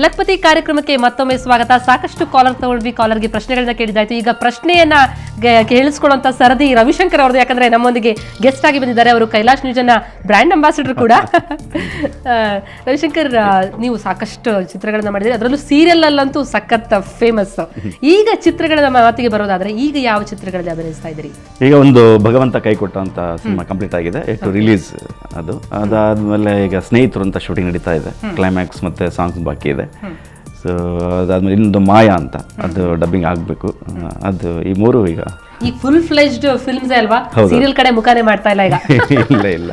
ಲಕ್ಪತಿ ಕಾರ್ಯಕ್ರಮಕ್ಕೆ ಮತ್ತೊಮ್ಮೆ ಸ್ವಾಗತ. ಸಾಕಷ್ಟು ಕಾಲರ್ ತಗೊಂಡ್ವಿ, ಕಾಲರ್ಗೆ ಪ್ರಶ್ನೆಗಳನ್ನ ಕೇಳಿದಾಯ್ತು. ಈಗ ಪ್ರಶ್ನೆಯನ್ನ ಕೇಳಿಸ್ಕೊಳ್ಳುವಂತ ಸರದಿ ರವಿಶಂಕರ್ ಅವ್ರದ್ದು, ಯಾಕಂದ್ರೆ ನಮ್ಮೊಂದಿಗೆ ಗೆಸ್ಟ್ ಆಗಿ ಬಂದಿದ್ದಾರೆ. ಅವರು ಕೈಲಾಶ್ ನ್ಯೂಜನ್ನ ಬ್ರ್ಯಾಂಡ್ ಅಂಬಾಸಿಡರ್ ಕೂಡ. ರವಿಶಂಕರ್, ನೀವು ಸಾಕಷ್ಟು ಚಿತ್ರಗಳನ್ನ ಮಾಡಿದ್ರಿ, ಅದರಲ್ಲೂ ಸೀರಿಯಲ್ ಅಲ್ಲಂತೂ ಸಖತ್ ಫೇಮಸ್. ಈಗ ಚಿತ್ರಗಳ ಮಾತಿಗೆ ಬರೋದಾದ್ರೆ ಈಗ ಯಾವ ಚಿತ್ರಗಳಲ್ಲಿ ಅಭಿನಯಿಸ್ತಾ ಇದ್ದೀರಿ? ಈಗ ಒಂದು ಭಗವಂತ ಕೈ ಕೊಟ್ಟ ಅಂತ ಸಿನಿಮಾ ಕಂಪ್ಲೀಟ್ ಆಗಿದೆ, ಟು ರಿಲೀಸ್. ಅದಾದ್ಮೇಲೆ ಈಗ ಸ್ನೇಹಿತರು ಅಂತ ಶೂಟಿಂಗ್ ನಡೀತಾ ಇದೆ, ಕ್ಲೈಮ್ಯಾಕ್ಸ್ ಮತ್ತೆ ಸಾಂಗ್ಸ್ ಬಾಕಿ ಇದೆ. ಸೊ ಅದಾದ್ಮೇಲೆ ಇನ್ನೊಂದು ಮಾಯಾ ಅಂತ, ಅದು ಡಬ್ಬಿಂಗ್ ಆಗಬೇಕು. ಅದು ಈ ಮೂರು ಈಗ ಈ ಫುಲ್ ಫ್ಲೆಜ್ಡ್ ಫಿಲ್ಮ್ಸ್ ಅಲ್ವಾ, ಸೀರಿಯಲ್ ಕಡೆ ಮುಖಾನೆ ಮಾಡ್ತಾ ಇಲ್ಲ ಈಗ. ಇಲ್ಲ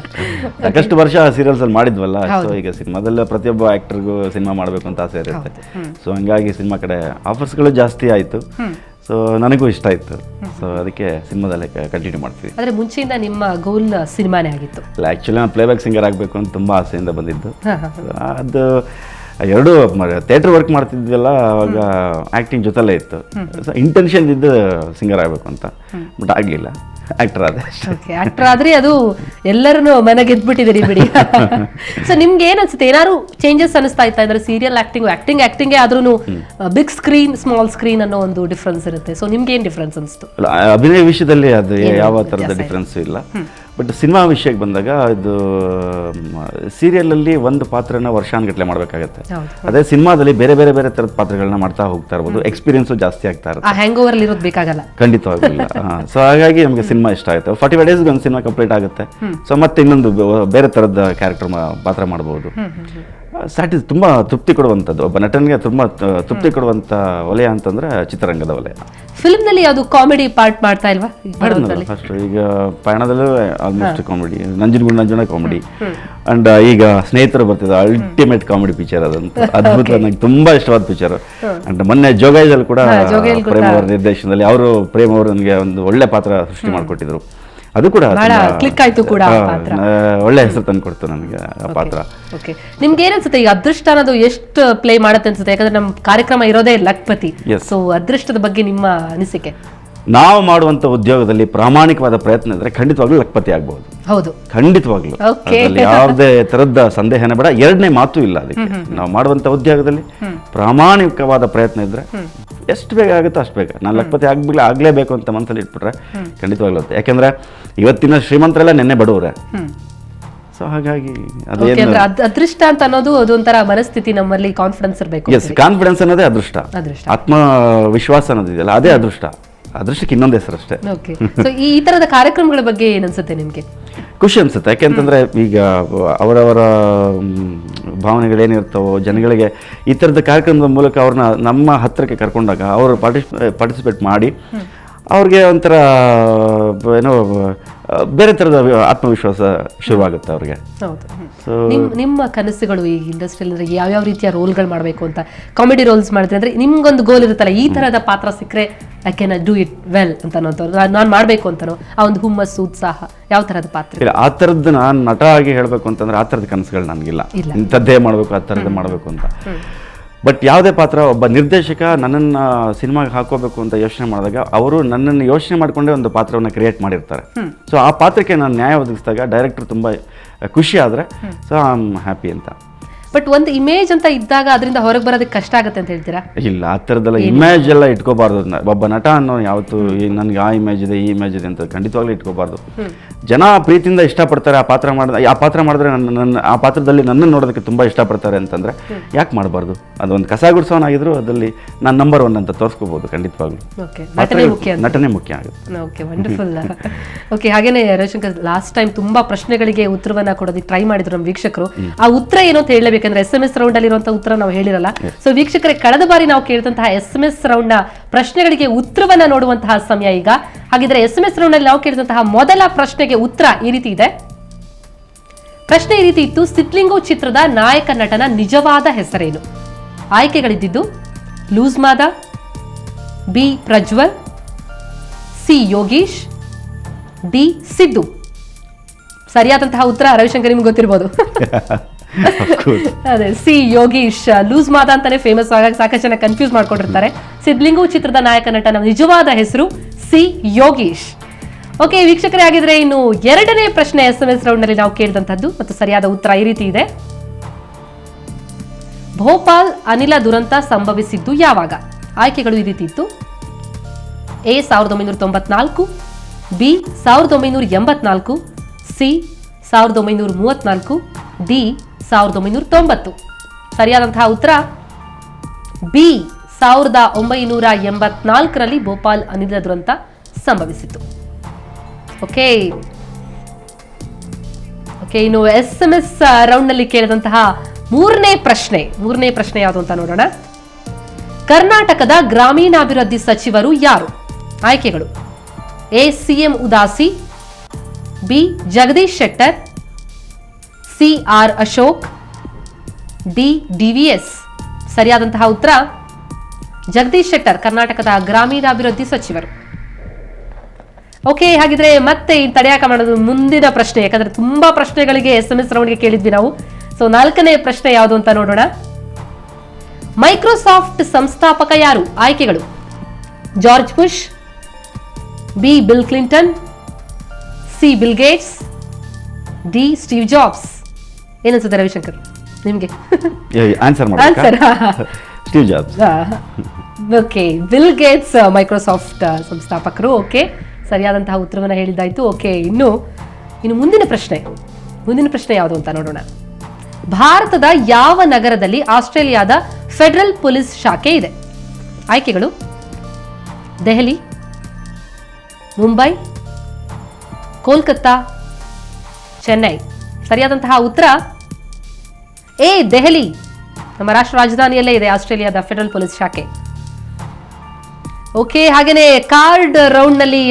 ಸಾಕಷ್ಟು ವರ್ಷ ಸೀರಿಯಲ್ಸ್ ಅಲ್ಲಿ ಮಾಡಿದ್ವಲ್ಲ, ಸೊ ಈಗ ಸಿನಿಮಾದಲ್ಲ ಪ್ರತಿಯೊಬ್ಬ ಆಕ್ಟರ್ಗೂ ಸಿನಿಮಾ ಮಾಡಬೇಕು ಅಂತ ಆಸೆ ಇರುತ್ತೆ. ಸೊ ಹಂಗಾಗಿ ಸಿನಿಮಾ ಕಡೆ ಆಫರ್ಸ್ಗಳು ಜಾಸ್ತಿ ಆಯಿತು. ಸೊ ನನಗೂ ಇಷ್ಟ ಆಯಿತು, ಸೊ ಅದಕ್ಕೆ ಸಿನಿಮಾದಲ್ಲೇ ಕಂಟಿನ್ಯೂ ಮಾಡ್ತೀವಿ. ಆದರೆ ಮುಂಚೆಯಿಂದ ನಿಮ್ಮ ಗೋಲ್ ಸಿನಿಮಾನೇ ಆಗಿತ್ತು? ಇಲ್ಲ, ಆ್ಯಕ್ಚುಲಿ ನಾನು ಪ್ಲೇಬ್ಯಾಕ್ ಸಿಂಗರ್ ಆಗಬೇಕು ಅಂತ ತುಂಬ ಆಸೆಯಿಂದ ಬಂದಿದ್ದು. ಅದು ಎರಡೂ ಥಿಯೇಟ್ರ್ ವರ್ಕ್ ಮಾಡ್ತಿದ್ವಲ್ಲ, ಅವಾಗ ಆ್ಯಕ್ಟಿಂಗ್ ಜೊತೆಲೇ ಇತ್ತು. ಸೊ ಇಂಟೆನ್ಷನ್ ಇದ್ದು ಸಿಂಗರ್ ಆಗಬೇಕು ಅಂತ, ಬಟ್ ಆಗಲಿಲ್ಲ, ಆ್ಯಕ್ಟರ್ ಆದೆ. ಆಕ್ಟರ್ ಆದ್ರೆ ಅದು ಎಲ್ಲರನ್ನು ಮನೆಗೆದ್ಬಿಟ್ಟಿದ್ದೀರಿ ಬಿಡಿ. ಸೊ ನಿಮ್ಗೆ ಏನ್ ಅನ್ಸುತ್ತೆ, ಏನಾದ್ರು ಚೇಂಜಸ್ ಅನಿಸ್ತಾ ಇತ್ತಾ? ಅಂದ್ರೆ ಸೀರಿಯಲ್ ಆಕ್ಟಿಂಗ್ ಆದ್ರೂ ಬಿಗ್ ಸ್ಕ್ರೀನ್ ಸ್ಮಾಲ್ ಸ್ಕ್ರೀನ್ ಅನ್ನೋ ಒಂದು ಡಿಫ್ರೆನ್ಸ್ ಇರುತ್ತೆ. ಸೊ ನಿಮ್ಗೆ ಏನ್ ಡಿಫ್ರೆನ್ಸ್ ಅನಿಸ್ತು? ಅಭಿನಯ ವಿಷಯದಲ್ಲಿ ಅದು ಯಾವ ಥರದ ಡಿಫ್ರೆನ್ಸ್ ಇಲ್ಲ, ಬಟ್ ಸಿನಿಮಾ ವಿಷಯಕ್ಕೆ ಬಂದಾಗ ಇದು ಸೀರಿಯಲಲ್ಲಿ ಒಂದು ಪಾತ್ರನ ವರ್ಷಾನುಗಟ್ಟಲೆ ಮಾಡಬೇಕಾಗತ್ತೆ. ಅದೇ ಸಿನಿಮಾದಲ್ಲಿ ಬೇರೆ ಬೇರೆ ಬೇರೆ ಥರದ ಪಾತ್ರಗಳನ್ನ ಮಾಡ್ತಾ ಹೋಗ್ತಾ ಇರ್ಬೋದು, ಎಕ್ಸ್ಪೀರಿಯನ್ಸು ಜಾಸ್ತಿ ಆಗ್ತಾ ಇರುತ್ತೆ. ಹ್ಯಾಂಗ್ ಓವರ್ ಇರೋದು ಬೇಕಾಗಲ್ಲ, ಖಂಡಿತವಾಗಿಲ್ಲ. ಸೊ ಹಾಗಾಗಿ ನಮಗೆ ಸಿನಿಮಾ ಇಷ್ಟ ಆಗುತ್ತೆ. 45 ಡೇಸ್ಗೆ ಒಂದು ಸಿನಿಮಾ ಕಂಪ್ಲೀಟ್ ಆಗುತ್ತೆ. ಸೊ ಮತ್ತೆ ಇನ್ನೊಂದು ಬೇರೆ ಥರದ ಕ್ಯಾರೆಕ್ಟರ್ ಪಾತ್ರ ಮಾಡ್ಬೋದು. ತುಂಬ ತೃಪ್ತಿ ಕೊಡುವಂಥದ್ದು, ಒಬ್ಬ ನಟನಿಗೆ ತುಂಬ ತೃಪ್ತಿ ಕೊಡುವಂಥ ವಲಯ ಅಂತಂದ್ರೆ ಚಿತ್ರರಂಗದ ವಲಯ. ಫಿಲ್ಮ್ನಲ್ಲಿ ಯಾವುದು ಕಾಮಿಡಿ ಪಾರ್ಟ್ ಮಾಡ್ತಾ ಇಲ್ವಾ? ಫಸ್ಟ್ ಈಗ ಪಯಣದಲ್ಲೂ almost comedy, Nanjangud comedy, and ಈಗ ಸ್ನೇಹಿತರು ಬರ್ತಿದ್ದ ಅಲ್ಟಿಮೇಟ್ ಕಾಮಿಡಿ ಪಿಕ್ಚರ್. ಅದಂತ ಅದ್ಭುತ, ನನಗೆ ತುಂಬಾ ಇಷ್ಟವಾದ ಪಿಕ್ಚರ್. ಅಂಡ್ ಮೊನ್ನೆ ಜೋಗೈದಲ್ಲಿ ಕೂಡ ಪ್ರೇಮ್ ಅವರ ನಿರ್ದೇಶನದಲ್ಲಿ ಪ್ರೇಮ್ ಅವರು ನನಗೆ ಒಂದು ಒಳ್ಳೆ ಪಾತ್ರ ಸೃಷ್ಟಿ ಮಾಡಿಕೊಟ್ಟಿದ್ರು. ಅದು ಕೂಡ ಕ್ಲಿಕ್ ಆಯ್ತು ಕೂಡ, ಒಳ್ಳೆ ಹೆಸರು ತಂದು ಕೊಡ್ತು ನನಗೆ ಆ ಪಾತ್ರ. ಓಕೆ, ನಿಮ್ಗೆ ಏನನ್ಸುತ್ತೆ ಈಗ ಅದೃಷ್ಟ ಅನ್ನೋದು ಎಷ್ಟು ಪ್ಲೇ ಮಾಡುತ್ತೆ ಅನ್ಸುತ್ತೆ? ಯಾಕಂದ್ರೆ ನಮ್ಮ ಕಾರ್ಯಕ್ರಮ ಇರೋದೇ ಲಕ್ಪತಿ. ಸೊ ಅದೃಷ್ಟದ ಬಗ್ಗೆ ನಿಮ್ಮ ಅನಿಸಿಕೆ? ನಾವು ಮಾಡುವಂತ ಉದ್ಯೋಗದಲ್ಲಿ ಪ್ರಾಮಾಣಿಕವಾದ ಪ್ರಯತ್ನ ಇದ್ರೆ ಖಂಡಿತವಾಗ್ಲೂ ಲಕ್ಪತಿ ಆಗ್ಬಹುದು. ಹೌದು, ಖಂಡಿತವಾಗ್ಲೂ, ಯಾವುದೇ ತರದ ಸಂದೇಹನೇ ಬೇಡ, ಎರಡನೇ ಮಾತು ಇಲ್ಲ. ಅದಕ್ಕೆ ನಾವು ಮಾಡುವಂತ ಉದ್ಯೋಗದಲ್ಲಿ ಪ್ರಾಮಾಣಿಕವಾದ ಪ್ರಯತ್ನ ಇದ್ರೆ ಎಷ್ಟು ಬೇಗ ಆಗುತ್ತೋ ಅಷ್ಟು ಬೇಗ. ನಾನು ಲಕ್ಪತಿ ಆಗ್ಲೇಬೇಕು ಅಂತ ಮನಸ್ಸಲ್ಲಿ ಇಟ್ಬಿಟ್ರೆ ಖಂಡಿತವಾಗ್ಲೂ. ಯಾಕೆಂದ್ರೆ ಇವತ್ತಿನ ಶ್ರೀಮಂತರೆಲ್ಲ ನೆನ್ನೆ ಬಡವ್ರೆ. ಸೊ ಹಾಗಾಗಿ ಅದೃಷ್ಟ ಅಂತ ಅನ್ನೋದು ಅದೊಂಥರ ಮನಸ್ಥಿತಿ, ನಮ್ಮಲ್ಲಿ ಕಾನ್ಫಿಡೆನ್ಸ್ ಇರಬೇಕು. ಎಸ್, ಕಾನ್ಫಿಡೆನ್ಸ್ ಅನ್ನೋದೇ ಅದೃಷ್ಟ, ಆತ್ಮವಿಶ್ವಾಸ ಅನ್ನೋದಿದೆಯಲ್ಲ ಅದೇ ಅದೃಷ್ಟ. ಅದೃಷ್ಟಕ್ಕೆ ಇನ್ನೊಂದು ಹೆಸರು ಅಷ್ಟೇ. ಓಕೆ, ಸೊ ಈ ತರದ ಕಾರ್ಯಕ್ರಮಗಳ ಬಗ್ಗೆ ಏನ್ ಅನ್ಸುತ್ತೆ ನಿಮ್ಗೆ? ಖುಷಿ ಅನ್ಸುತ್ತೆ, ಯಾಕೆಂತಂದ್ರೆ ಈಗ ಅವರವರ ಭಾವನೆಗಳೇನಿರ್ತಾವೋ ಜನಗಳಿಗೆ ಈ ಥರದ ಕಾರ್ಯಕ್ರಮದ ಮೂಲಕ ಅವ್ರನ್ನ ನಮ್ಮ ಹತ್ತಿರಕ್ಕೆ ಕರ್ಕೊಂಡಾಗ ಅವರು ಪಾರ್ಟಿಸಿಪೇಟ್ ಮಾಡಿ ಅವ್ರಿಗೆ ಒಂಥರ ಏನೋ ಬೇರೆ ಥರದ ಆತ್ಮವಿಶ್ವಾಸ ಶುರುವಾಗುತ್ತೆ ಅವ್ರಿಗೆ. ನಿಮ್ಮ ಕನಸುಗಳು ಈ ಇಂಡಸ್ಟ್ರಿಯಲ್ಲಿ ಯಾವ್ಯಾವ ರೀತಿಯ ರೋಲ್ಗಳು ಮಾಡಬೇಕು ಅಂತ? ಕಾಮಿಡಿ ರೋಲ್ಸ್ ಮಾಡಿದ್ರೆ ಅಂದ್ರೆ ನಿಮ್ಗೊಂದು ಗೋಲ್ ಇರುತ್ತಲ್ಲ, ಈ ತರದ ಪಾತ್ರ ಸಿಕ್ಕರೆ I can do it well ಅಂತ ನಾನು ಮಾಡಬೇಕು ಅಂತನೋ, ಆ ಒಂದು ಹುಮ್ಮಸ್ಸು ಉತ್ಸಾಹ ಯಾವ ತರದ ಪಾತ್ರ? ಇಲ್ಲ, ಆ ಥರದ್ದು ನಾನು ನಟ ಆಗಿ ಹೇಳಬೇಕು ಅಂತಂದ್ರೆ ಆ ಥರದ ಕನಸುಗಳು ನನಗಿಲ್ಲ, ಇಂಥದ್ದೇ ಮಾಡಬೇಕು ಆ ಥರದ್ದು ಮಾಡಬೇಕು ಅಂತ. ಬಟ್ ಯಾವುದೇ ಪಾತ್ರ, ಒಬ್ಬ ನಿರ್ದೇಶಕ ನನ್ನನ್ನು ಸಿನಿಮಾಗೆ ಹಾಕೋಬೇಕು ಅಂತ ಯೋಚನೆ ಮಾಡಿದಾಗ ಅವರು ನನ್ನನ್ನು ಯೋಚನೆ ಮಾಡಿಕೊಂಡೇ ಒಂದು ಪಾತ್ರವನ್ನು ಕ್ರಿಯೇಟ್ ಮಾಡಿರ್ತಾರೆ. ಸೊ ಆ ಪಾತ್ರಕ್ಕೆ ನಾನು ನ್ಯಾಯ ಒದಗಿಸಿದಾಗ ಡೈರೆಕ್ಟರ್ ತುಂಬ ಖುಷಿ ಆದರೆ ಸೊ ಐ ಆಮ್ ಹ್ಯಾಪಿ ಅಂತ. ಬಟ್ ಒಂದು ಇಮೇಜ್ ಅಂತ ಇದ್ದಾಗ ಅದರಿಂದ ಹೊರಗೆ ಬರೋದಕ್ಕೆ ಕಷ್ಟ ಆಗುತ್ತೆ ಅಂತ ಹೇಳ್ತೀರಾ? ಇಲ್ಲ, ಆ ಥರದ್ದೆಲ್ಲ ಇಮೇಜ್ ಎಲ್ಲ ಇಟ್ಕೋಬಾರ್ದು. ಒಬ್ಬ ನಟ ಅನ್ನೋ ಯಾವತ್ತು ನನಗೆ ಆ ಇಮೇಜ್ ಇದೆ ಈ ಇಮೇಜ್ ಇದೆ ಅಂತ ಖಂಡಿತವಾಗ್ಲೂ ಇಟ್ಕೋಬಾರ್ದು. ಜನ ಪ್ರೀತಿಯಿಂದ ಇಷ್ಟಪಡ್ತಾರೆ ಆ ಪಾತ್ರ ಮಾಡಿದ್ರೆ ಆ ಪಾತ್ರದಲ್ಲಿ ನನ್ನನ್ನು ನೋಡೋದಕ್ಕೆ ತುಂಬ ಇಷ್ಟಪಡ್ತಾರೆ ಅಂತಂದ್ರೆ ಯಾಕೆ ಮಾಡಬಾರ್ದು? ಅದೊಂದು ಕಸ ಗುಡಿಸೋನಾಗಿದ್ರು ಅದರಲ್ಲಿ ನಾನು ನಂಬರ್ 1 ಅಂತ ತೋರಿಸ್ಕೋಬಹುದು. ಖಂಡಿತವಾಗ್ಲೂ ನಟನೆ ಮುಖ್ಯ ಆಗುತ್ತೆ. Okay, wonderful. ಓಕೆ, ಹಾಗೇನೆ ರವಿಶಂಕರ್, ಲಾಸ್ಟ್ ಟೈಮ್ ತುಂಬಾ ಪ್ರಶ್ನೆಗಳಿಗೆ ಉತ್ತರವನ್ನ ಕೊಡೋದಕ್ಕೆ ಟ್ರೈ ಮಾಡಿದ್ರು ನಮ್ಮ ವೀಕ್ಷಕರು. ಆ ಉತ್ತರ ಏನು ಅಂತ ಹೇಳಬೇಕಂದ್ರೆ SMS ರೌಂಡ್ ಅಲ್ಲಿ ಇರುವಂತಹ ಉತ್ತರ ನಾವು ಹೇಳಿರಲ್ಲ. ಸೊ ವೀಕ್ಷಕರೇ, ಕಳೆದ ಬಾರಿ ನಾವು ಕೇಳಿದಂತಹ SMS ರೌಂಡ್ ನ ಪ್ರಶ್ನೆಗಳಿಗೆ ಉತ್ತರವನ್ನ ನೋಡುವಂತಹ ಸಮಯ ಈಗ. ಹಾಗಿದ್ರೆ SMS ರೌಂಡ್ ಅಲ್ಲಿ ನಾವು ಕೇಳಿದಂತಹ ಮೊದಲ ಪ್ರಶ್ನೆಗೆ ಉತ್ತರ ಈ ರೀತಿ ಇದೆ. ಪ್ರಶ್ನೆ ಈ ರೀತಿ ಇತ್ತು: ಸಿದ್ಲಿಂಗು ಚಿತ್ರದ ನಾಯಕ ನಟನ ನಿಜವಾದ ಹೆಸರೇನು? ಆಯ್ಕೆಗಳಿದ್ದು Loose Mada, B Prajwal, C Yogish, D Siddu. ಸರಿಯಾದಂತಹ ಉತ್ತರ ರವಿಶಂಕರ್ ನಿಮ್ಗೆ ಗೊತ್ತಿರ್ಬೋದು. ಅದೇ, ಸಿ ಯೋಗೀಶ್. ಲೂಸ್ ಮಾದ ಅಂತಾನೆ ಫೇಮಸ್, ಆಗಿ ಸಾಕಷ್ಟು ಜನ ಕನ್ಫ್ಯೂಸ್ ಮಾಡ್ಕೊಂಡಿರ್ತಾರೆ. ಸಿದ್ಲಿಂಗು ಚಿತ್ರದ ನಾಯಕ ನಟನ ನಿಜವಾದ ಹೆಸರು ಸಿ ಯೋಗೀಶ್. ಓಕೆ ವೀಕ್ಷಕರೇ, ಆಗಿದ್ರೆ ಇನ್ನು ಎರಡನೇ ಪ್ರಶ್ನೆ SMS ರೌಂಡ್ ನಲ್ಲಿ ನಾವು ಕೇಳಿದಂತದ್ದು ಮತ್ತು ಸರಿಯಾದ ಉತ್ತರ ಈ ರೀತಿ ಇದೆ. ಭೋಪಾಲ್ ಅನಿಲ ದುರಂತ ಸಂಭವಿಸಿದ್ದು ಯಾವಾಗ? ಆಯ್ಕೆಗಳು ಈ ರೀತಿ ಇತ್ತು. A 1994, B 1984, C 1934, D 1990. ಸರಿಯಾದಂತಹ ಉತ್ತರ ಬಿ 1984ರಲ್ಲಿ ಭೋಪಾಲ್ ಅನಿಲ ದುರಂತ ಸಂಭವಿಸಿತು. ಓಕೆ, ಇನ್ನು SMS ರೌಂಡ್ ನಲ್ಲಿ ಕೇಳಿದಂತಹ ಮೂರನೇ ಪ್ರಶ್ನೆ ಯಾವುದು ಅಂತ ನೋಡೋಣ. ಕರ್ನಾಟಕದ ಗ್ರಾಮೀಣಾಭಿವೃದ್ಧಿ ಸಚಿವರು ಯಾರು? ಆಯ್ಕೆಗಳು A CM Udasi, B Jagadish Shettar, C R Ashok, D DVS. ಸರಿಯಾದಂತಹ ಉತ್ತರ ಜಗದೀಶ್ ಶೆಟ್ಟರ್, ಕರ್ನಾಟಕದ ಗ್ರಾಮೀಣಾಭಿವೃದ್ಧಿ ಸಚಿವರು. ಓಕೆ, ಹಾಗಿದ್ರೆ ಮತ್ತೆ ತಡೆಯಾಕ ಮಾಡೋದು ಮುಂದಿನ ಪ್ರಶ್ನೆ, ಯಾಕಂದ್ರೆ ತುಂಬಾ ಪ್ರಶ್ನೆಗಳಿಗೆ SMS ರೌಂಡ್ಗೆ ಕೇಳಿದ್ವಿ ನಾವು. ಸೊ 4ನೇ ಪ್ರಶ್ನೆ ಯಾವುದು ಅಂತ ನೋಡೋಣ. ಮೈಕ್ರೋಸಾಫ್ಟ್ ಸಂಸ್ಥಾಪಕ ಯಾರು? ಆಯ್ಕೆಗಳು George Bush, B Bill Clinton, C Bill Gates, D Steve Jobs. ಏನನ್ಸುತ್ತೆ ರವಿಶಂಕರ್ ನಿಮ್ಗೆ? Answer Steve Jobs. Okay, Bill Gates Microsoft ಸಂಸ್ಥಾಪಕರು. ಓಕೆ, ಸರಿಯಾದಂತಹ ಉತ್ತರವನ್ನು ಹೇಳಿದ್ದಾಯ್ತು. ಓಕೆ, ಇನ್ನು ಮುಂದಿನ ಪ್ರಶ್ನೆ ಯಾವುದು ಅಂತ ನೋಡೋಣ. ಭಾರತದ ಯಾವ ನಗರದಲ್ಲಿ ಆಸ್ಟ್ರೇಲಿಯಾದ ಫೆಡರಲ್ ಪೊಲೀಸ್ ಶಾಖೆ ಇದೆ? ಆಯ್ಕೆಗಳು ದೆಹಲಿ, ಮುಂಬೈ, ಕೋಲ್ಕತ್ತಾ, ಚೆನ್ನೈ. ಸರಿಯಾದಂತಹ ಉತ್ತರ ಎ ದೆಹಲಿ, ನಮ್ಮ ರಾಷ್ಟ್ರ ರಾಜಧಾನಿಯಲ್ಲೇ ಇದೆ ಆಸ್ಟ್ರೇಲಿಯಾದ ಫೆಡರಲ್ ಪೊಲೀಸ್ ಶಾಖೆ. ಓಕೆ, ಹಾಗೇನೆ ಕಾರ್ಡ್ ರೌಂಡ್ ನಲ್ಲಿ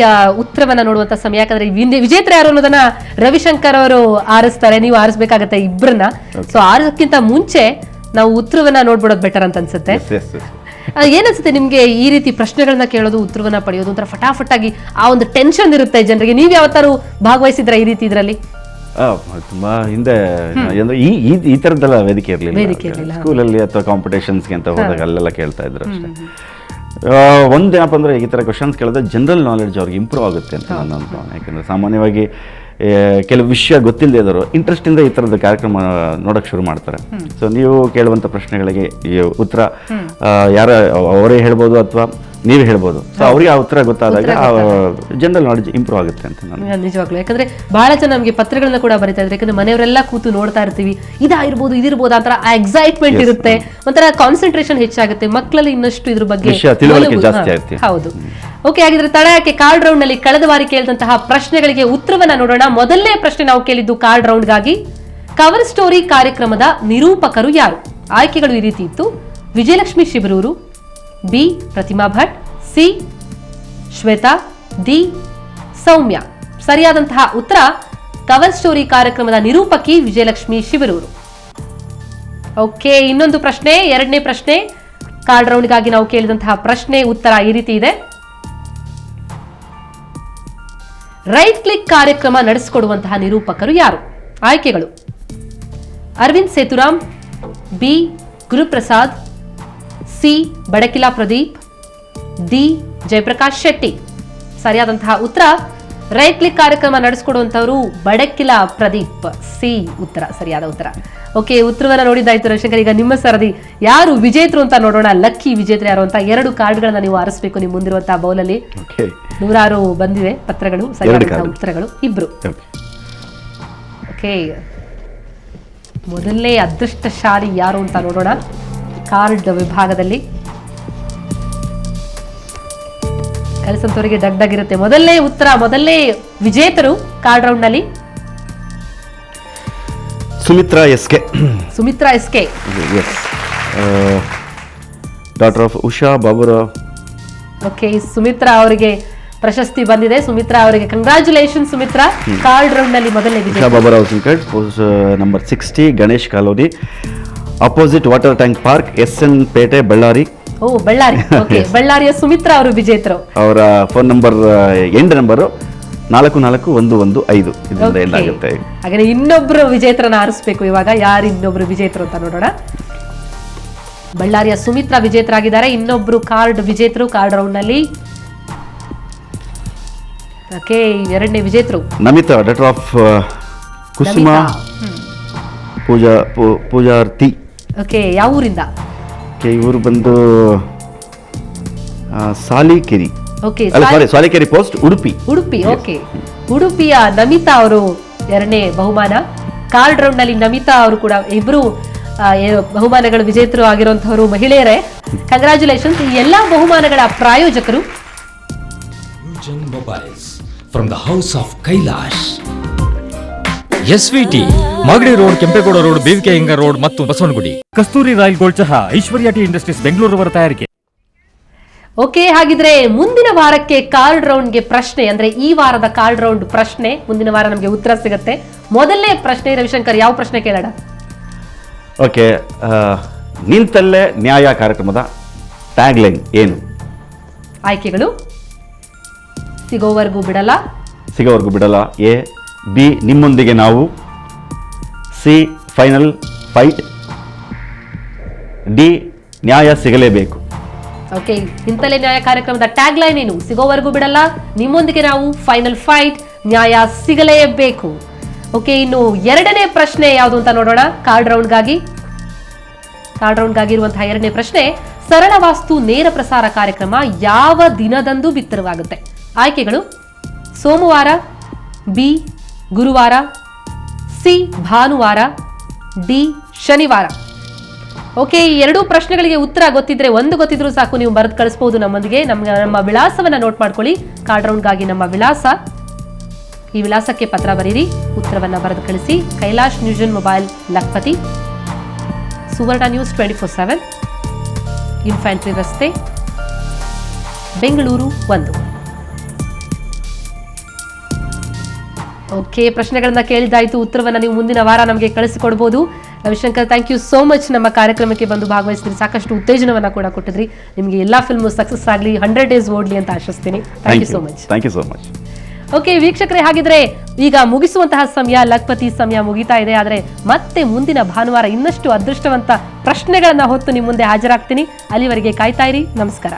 ಉತ್ತರವನ್ನ ನೋಡುವಂತ ಸಮಯ, ಯಾಕಂದ್ರೆ ವಿಜೇತರ ಯಾರು ಅನ್ನೋದನ್ನ ರವಿಶಂಕರ್ ಅವರು ಆರಿಸ್ತಾರೆ, ನೀವು ಆರಿಸಬೇಕಾಗತ್ತೆ ಇಬ್ಬರನ್ನ. ಸೊ ಆರಿಸಕ್ಕಿಂತ ಮುಂಚೆ ನಾವು ಉತ್ತರವನ್ನ ನೋಡ್ಬಿಡೋದು ಬೆಟರ್ ಅಂತ ಅನ್ಸುತ್ತೆ. ಏನನ್ಸುತ್ತೆ ನಿಮ್ಗೆ ಈ ರೀತಿ ಪ್ರಶ್ನೆಗಳನ್ನ ಕೇಳೋದು, ಉತ್ತರವನ್ನ ಪಡೆಯೋದು ಒಂಥರ ಫಟಾಫಟಾಗಿ ಆ ಒಂದು ಟೆನ್ಷನ್ ಇರುತ್ತೆ ಜನರಿಗೆ. ನೀವು ಯಾವತ್ತಾರು ಭಾಗವಹಿಸಿದ್ರ ಈ ರೀತಿ ಇದರಲ್ಲಿ? ತುಂಬಾ ಹಿಂದೆ ಅಂದ್ರೆ ಈ ತರದ್ದೆಲ್ಲ ವೇದಿಕೆ ಇರಲಿಲ್ಲ. ಸ್ಕೂಲಲ್ಲಿ ಅಥವಾ ಕಾಂಪಿಟೇಷನ್ಸ್ಗೆ ಅಂತ ಹೋದಾಗ ಅಲ್ಲೆಲ್ಲ ಕೇಳ್ತಾ ಇದ್ರು ಅಷ್ಟೇ. ಒಂದೇನಪ್ಪ ಅಂದ್ರೆ ಈ ಥರ ಕ್ವಶನ್ಸ್ ಕೇಳಿದ್ರೆ ಜನರಲ್ ನಾಲೆಡ್ಜ್ ಅವ್ರಿಗೆ ಇಂಪ್ರೂವ್ ಆಗುತ್ತೆ ಅಂತ ನನ್ನ ಅನುಭವ. ಯಾಕಂದರೆ ಸಾಮಾನ್ಯವಾಗಿ ಕೆಲವು ವಿಷಯ ಗೊತ್ತಿಲ್ಲದೆ ಇರೋರು ಇಂಟ್ರೆಸ್ಟಿಂದ ಈ ಥರದ ಕಾರ್ಯಕ್ರಮ ನೋಡೋಕ್ಕೆ ಶುರು ಮಾಡ್ತಾರೆ. ಸೊ ನೀವು ಕೇಳುವಂಥ ಪ್ರಶ್ನೆಗಳಿಗೆ ಈ ಉತ್ತರ ಅವರೇ ಹೇಳ್ಬೋದು ಅಥವಾ ನೀವೇ ಹೇಳ್ಬೋದು. ಸೊ ಅವ್ರಿಗೆ ಆ ಉತ್ತರ ಗೊತ್ತಾದಾಗ ಜನರಲ್ ನಾಲೆಡ್ಜ್ ಇಂಪ್ರೂವ್ ಆಗುತ್ತೆ ಅಂತ ನಾನು ನಿಜವಾಗ್ಲೂ. ಯಾಕಂದ್ರೆ ಬಹಳ ಜನ ನಮಗೆ ಪತ್ರಗಳನ್ನ ಕೂಡ ಬರೀತಾ ಇದ್ರೆ, ಯಾಕಂದ್ರೆ ಮನೆಯವರೆಲ್ಲ ಕೂತು ನೋಡ್ತಾ ಇರ್ತೀವಿ, ಇದಿರ್ಬೋದು ಅಂತ ಆ ಎಕ್ಸೈಟ್ಮೆಂಟ್ ಇರುತ್ತೆ, ಒಂಥರ ಕಾನ್ಸಂಟ್ರೇಷನ್ ಹೆಚ್ಚಾಗುತ್ತೆ ಮಕ್ಕಳಲ್ಲಿ, ಇನ್ನಷ್ಟು ಇದ್ರ ಬಗ್ಗೆ ತಿಳುವಳಿಕೆ ಜಾಸ್ತಿ ಆಗುತ್ತೆ. ಹೌದು. ಓಕೆ, ಹಾಗಿದ್ರೆ ತಡೆಯಾಕೆ ಕಾರ್ಡ್ ರೌಂಡ್ ನಲ್ಲಿ ಕಳೆದ ಬಾರಿ ಕೇಳಿದಂತಹ ಪ್ರಶ್ನೆಗಳಿಗೆ ಉತ್ತರವನ್ನ ನೋಡೋಣ. ಮೊದಲನೇ ಪ್ರಶ್ನೆ ನಾವು ಕೇಳಿದ್ದು ಕಾರ್ಡ್ ರೌಂಡ್ಗಾಗಿ, ಕವರ್ ಸ್ಟೋರಿ ಕಾರ್ಯಕ್ರಮದ ನಿರೂಪಕರು ಯಾರು? ಆಯ್ಕೆಗಳು ಈ ರೀತಿ ಇತ್ತು. ವಿಜಯಲಕ್ಷ್ಮಿ ಶಿಬರೂರು, ಬಿ ಪ್ರತಿಮಾ ಭಟ್, ಸಿ ಶ್ವೇತಾ, ಡಿ ಸೌಮ್ಯ. ಸರಿಯಾದಂತಹ ಉತ್ತರ ಕವರ್ ಸ್ಟೋರಿ ಕಾರ್ಯಕ್ರಮದ ನಿರೂಪಕಿ ವಿಜಯಲಕ್ಷ್ಮಿ ಶಿಬರೂರು. ಓಕೆ, ಇನ್ನೊಂದು ಪ್ರಶ್ನೆ, ಎರಡನೇ ಪ್ರಶ್ನೆ ಕಾರ್ಡ್ ರೌಂಡ್ಗಾಗಿ ನಾವು ಕೇಳಿದಂತಹ ಪ್ರಶ್ನೆ ಉತ್ತರ ಈ ರೀತಿ ಇದೆ. ರೈಟ್ ಕ್ಲಿಕ್ ಕಾರ್ಯಕ್ರಮ ನಡೆಸಿಕೊಡುವಂತಹ ನಿರೂಪಕರು ಯಾರು? ಆಯ್ಕೆಗಳು Arvind Sethuram, B Guruprasad, C Badakila Pradeep, D Jayaprakash Shetty. ಸರಿಯಾದಂತಹ ಉತ್ತರ ರೈಟ್ ಕ್ಲಿಕ್ ಕಾರ್ಯಕ್ರಮ ನಡೆಸಿಕೊಡುವಂತವರು ಬಡಕಿಲಾ ಪ್ರದೀಪ್, ಸಿ ಉತ್ತರ ಸರಿಯಾದ ಉತ್ತರ. ಓಕೆ, ಉತ್ತರವನ್ನ ನೋಡಿದ್ದಾಯ್ತು ರವಿಶಂಕರ್. ಈಗ ನಿಮ್ಮ ಸರದಿ, ಯಾರು ವಿಜೇತರು ಅಂತ ನೋಡೋಣ. ಲಕ್ಕಿ ವಿಜೇತರು ಯಾರು ಅಂತ 2 ಕಾರ್ಡ್ಗಳನ್ನ ನೀವು ಆರಿಸಬೇಕು ನಿಮ್ಮ ಮುಂದಿರುವಂತಹ ಬೌಲಲ್ಲಿ. 106 ಬಂದಿವೆ ಪತ್ರಗಳು, ಸರಿಯಾದ ಉತ್ತರಗಳು 2. ಓಕೆ, ಮೊದಲನೇ ಅದೃಷ್ಟಶಾಲಿ ಯಾರು ಅಂತ ನೋಡೋಣ ಕಾರ್ಡ್ ವಿಭಾಗದಲ್ಲಿ. ಕೆಲಸಂತವರಿಗೆ ಡಗ್ಡಗಿರುತ್ತೆ. ಮೊದಲನೇ ವಿಜೇತರು ಕಾರ್ಡ್ ರೌಂಡ್ ನಲ್ಲಿ Sumitra S K, daughter of Usha Baburao. Okay, Sumitra ಅವರಿಗೆ ಪ್ರಶಸ್ತಿ ಬಂದಿದೆ. ಸುಮಿತ್ರಾ ಅವರಿಗೆ ಕಂಗ್ರಾಚುಲೇಷನ್. ಸುಮಿತ್ರಾ ಕಾರ್ಡ್ ರೌಂಡ್ ನಲ್ಲಿ ಮೊದಲನೇ ವಿಜೇತ. Usha Baburao Sinkad, number 60, Ganesh colony, opposite water tank park, SN Pete, Ballari. Ballari. Okay, ಬಳ್ಳಾರಿಯ ಸುಮಿತ್ರಾ ಅವರು ವಿಜೇತರು. ಅವರ ಫೋನ್ ನಂಬರ್ ಎಂಡ್ ನಂಬರ್ 441115 ಇದರಿಂದ ಎಂಡ್ ಆಗುತ್ತೆ. ಹಾಗೆ ಇನ್ನೊಬ್ರು ವಿಜೇತರನ್ನ ಆರಿಸಬೇಕು ಇವಾಗ. ಯಾರು ಇನ್ನೊಬ್ರು ವಿಜೇತರು ಅಂತ ನೋಡೋಣ. ಬಳ್ಳಾರಿಯ ಸುಮಿತ್ರಾ ವಿಜೇತರಾಗಿದ್ದಾರೆ. ಇನ್ನೊಬ್ರು ಕಾರ್ಡ್ ವಿಜೇತರು ಕಾರ್ಡ್ ರೌಂಡ್ ನಲ್ಲಿ. ಓಕೆ, ಎರಡನೇ ವಿಜೇತರು Namita, daughter of Kusuma Pujarthi. Okay, ಯಾವ ಊರಿಂದ? ಓಕೆ, ಇವರು ಬಂದು Salikeri. Okay, Salikeri post, Udupi. Udupi. Okay, ಉಡುಪಿಯ ನಮಿತಾ ಅವರು 2ನೇ ಬಹುಮಾನ. ಕಾರ್ಡ್ ರೌಂಡ್ ನಲ್ಲಿ ನಮಿತಾ ಅವರು ಕೂಡ ಇಬ್ರು ಬಹುಮಾನಗಳು ವಿಜೇತರು ಆಗಿರುವಂತವರು ಮಹಿಳೆಯರೇ. ಕಂಗ್ರಾಚುಲೇಷನ್ಸ್. ಈ ಎಲ್ಲಾ ಬಹುಮಾನಗಳ ಪ್ರಾಯೋಜಕರು Newgen Mobiles from the House of Kailash. SVT Magadi road, Kempegowda road, BVK ಹಿಂಗ ರೋಡ್ ಮತ್ತು ಬಸವನಗುಡಿ. ಕಸ್ತೂರಿ ರಾಯಲ್ ಗೋಲ್ಡ್ ಚಹಾ ಐಶ್ವರ್ಯ ಟಿ ಇಂಡಸ್ಟ್ರೀಸ್ ಬೆಂಗಳೂರವರ ತಯಾರಿಕೆ. ಓಕೆ, ಹಾಗಿದ್ರೆ ಮುಂದಿನ ವಾರಕ್ಕೆ ಕಾರ್ಡ್ ರೌಂಡ್ಗೆ ಪ್ರಶ್ನೆ, ಅಂದ್ರೆ ಈ ವಾರದ ಕಾರ್ಡ್ ರೌಂಡ್ ಪ್ರಶ್ನೆ, ಮುಂದಿನ ವಾರ ನಮಗೆ ಉತ್ತರ ಸಿಗುತ್ತೆ. ಮೊದಲನೇ ಪ್ರಶ್ನೆ ರವಿಶಂಕರ್, ಯಾವ ಪ್ರಶ್ನೆ ಕೇಳೋಣ? ಓಕೆ, ನಿಂತಲ್ಲೇ ನ್ಯಾಯ ಕಾರ್ಯಕ್ರಮದ ಟ್ಯಾಗ್ ಲೈನ್ ಏನು? ಆಯ್ಕೆಗಳು: ಸಿಗೋವರೆಗೂ ಬಿಡಲ್ಲ, ಸಿಗೋವರೆಗೂ ಬಿಡಲ್ಲ. ಎ, ಬಿ ನಿಮ್ಮೊಂದಿಗೆ ನಾವು, ಸಿ ಫೈನಲ್ ಫೈಟ್, ಡಿ ನ್ಯಾಯ ಸಿಗಲೇಬೇಕು. ಓಕೆ, ಇಂತಲೇ ನ್ಯಾಯ ಕಾರ್ಯಕ್ರಮದ ಟ್ಯಾಗ್ ಲೈನ್ ಏನು? ಸಿಗೋವರೆಗೂ ಬಿಡಲ್ಲ, ನಿಮ್ಮೊಂದಿಗೆ ನಾವು, ಫೈನಲ್ ಫೈಟ್, ನ್ಯಾಯ ಸಿಗಲೇಬೇಕು. ಓಕೆ, ಇನ್ನು ಎರಡನೇ ಪ್ರಶ್ನೆ ಯಾವುದು ಅಂತ ನೋಡೋಣ. ಕಾರ್ಡ್ ರೌಂಡ್ಗಾಗಿ ಇರುವಂತಹ ಎರಡನೇ ಪ್ರಶ್ನೆ: ಸರಳ ವಾಸ್ತು ನೇರ ಪ್ರಸಾರ ಕಾರ್ಯಕ್ರಮ ಯಾವ ದಿನದಂದು ಬಿತ್ತರವಾಗುತ್ತೆ? ಆಯ್ಕೆಗಳು: ಸೋಮವಾರ, ಬಿ ಗುರುವಾರ, ಸಿ ಭಾನುವಾರ, ಡಿ ಶನಿವಾರ. ಓಕೆ, ಈ ಎರಡೂ ಪ್ರಶ್ನೆಗಳಿಗೆ ಉತ್ತರ ಗೊತ್ತಿದ್ರೆ, ಒಂದು ಗೊತ್ತಿದ್ರು ಸಾಕು, ನೀವು ಬರೆದು ಕಳಿಸಬಹುದು ನಮ್ಮೊಂದಿಗೆ. ನಮ್ಮ ವಿಳಾಸವನ್ನ ನೋಟ್ ಮಾಡ್ಕೊಳ್ಳಿ. ಕಾರ್ಡ್ ರೌಂಡ್ಗಾಗಿ ನಮ್ಮ ವಿಳಾಸ, ಈ ವಿಳಾಸಕ್ಕೆ ಪತ್ರ ಬರೀರಿ, ಉತ್ತರವನ್ನ ಬರೆದು ಕಳಿಸಿ. ಕೈಲಾಶ್ ನ್ಯೂಜನ್ ಮೊಬೈಲ್, ಲಕ್ಪತಿ, ಸುವರ್ಣ ನ್ಯೂಸ್ 24/7, ಇನ್ಫ್ಯಾಂಟ್ರಿ ರಸ್ತೆ, ಬೆಂಗಳೂರು 1. ಓಕೆ, ಪ್ರಶ್ನೆಗಳನ್ನ ಕೇಳಿದಾಯ್ತು. ಉತ್ತರವನ್ನ ನೀವು ಮುಂದಿನ ವಾರ ನಮಗೆ ಕಳಿಸಿಕೊಡ್ಬೋದು. Ravishankar, thank you so much. ನಮ್ಮ ಕಾರ್ಯಕ್ರಮಕ್ಕೆ ಬಂದು ಭಾಗವಹಿಸಿದ್ರಿ, ಸಾಕಷ್ಟು ಉತ್ತೇಜನವನ್ನ ಕೂಡ ಕೊಟ್ಟಿದ್ರಿ. ನಿಮಗೆ ಎಲ್ಲಾ ಫಿಲ್ಮ್ ಸಕ್ಸಸ್ ಆಗಲಿ, 100 days ಓಡ್ಲಿ ಅಂತ ಆಶಿಸ್ತೀನಿ. Thank you so much. Thank you so much. Okay ವೀಕ್ಷಕರೇ, ಹಾಗಿದ್ರೆ ಈಗ ಮುಗಿಸುವಂತಹ ಸಮಯ, ಲಕ್ಪತಿ ಸಮಯ ಮುಗಿತಾ ಇದೆ. ಆದರೆ ಮತ್ತೆ ಮುಂದಿನ ಭಾನುವಾರ ಇನ್ನಷ್ಟು ಅದೃಷ್ಟವಂತ ಪ್ರಶ್ನೆಗಳನ್ನ ಹೊತ್ತು ನಿಮ್ಮ ಮುಂದೆ ಹಾಜರಾಗ್ತೀನಿ. ಅಲ್ಲಿವರೆಗೆ ಕಾಯ್ತಾ ಇರಿ. ನಮಸ್ಕಾರ.